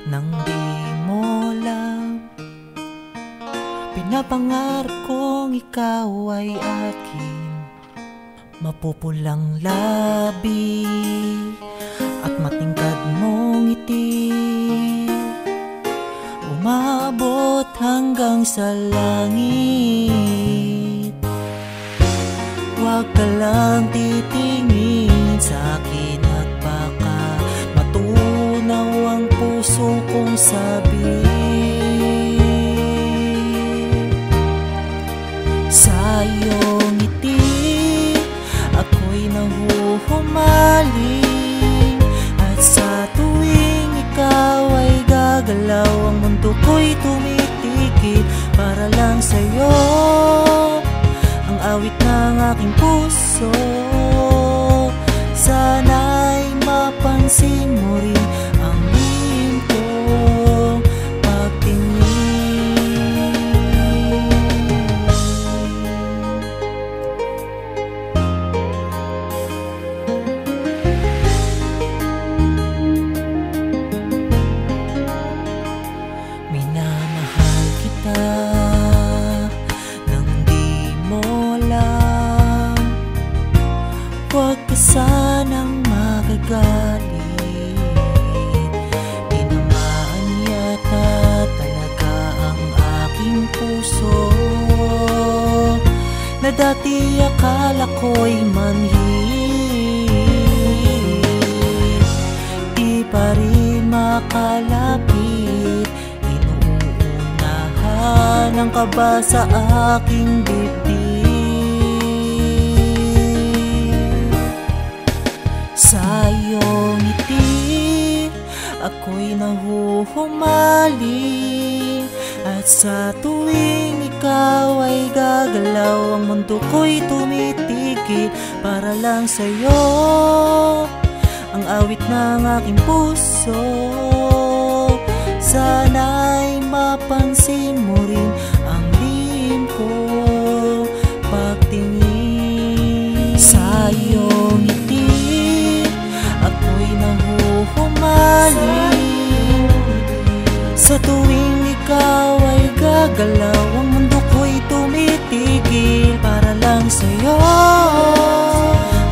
nang di mo alam. Pinapangarap kong ikaw ay akin, mapupulang labi at matingkad mong ngiti, umabot hanggang sa langit. Huwag ka lang titingin sa akin at baka matunaw ang puso kong sabi. Sa iyong ngiti ako'y nahuhumaling, at sa tuwing ikaw ay gagalaw, ang mundo ko'y tumitikit para lang sa'yo. Ang awit ng aking puso, sana'y mapansin mo rin ang lihim kong pagtingin. Minamahal kita nang di mo alam, huwag ka sanang magagalit. Tinamaan yata talaga ang aking puso, na dati akala ko'y manhid. Di pa rin makalapit, inuunahan ang kaba sa aking dibdib. Sa iyong ngiti ako'y nahuhumaling, at sa tuwing ikaw ay gagalaw, ang mundo ko'y tumitigil para lang sa'yo. Ang awit ng aking puso, sana'y mapansin mo rin ang lihim kong pagtingin. Sa iyong ngiti ako'y nahuhumaling, sa tuwing ikaw ay gagalaw, ang mundo ko'y tumitigil para lang sa'yo.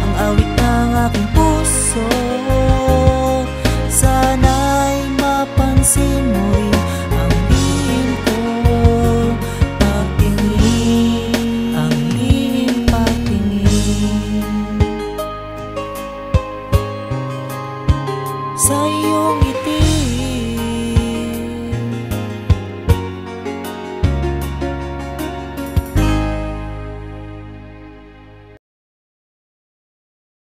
Ang awit ng aking puso, sana'y mapansin mo rin ang lihim kong pagtingin, ang lihim pagtingin. Sa iyong ngiti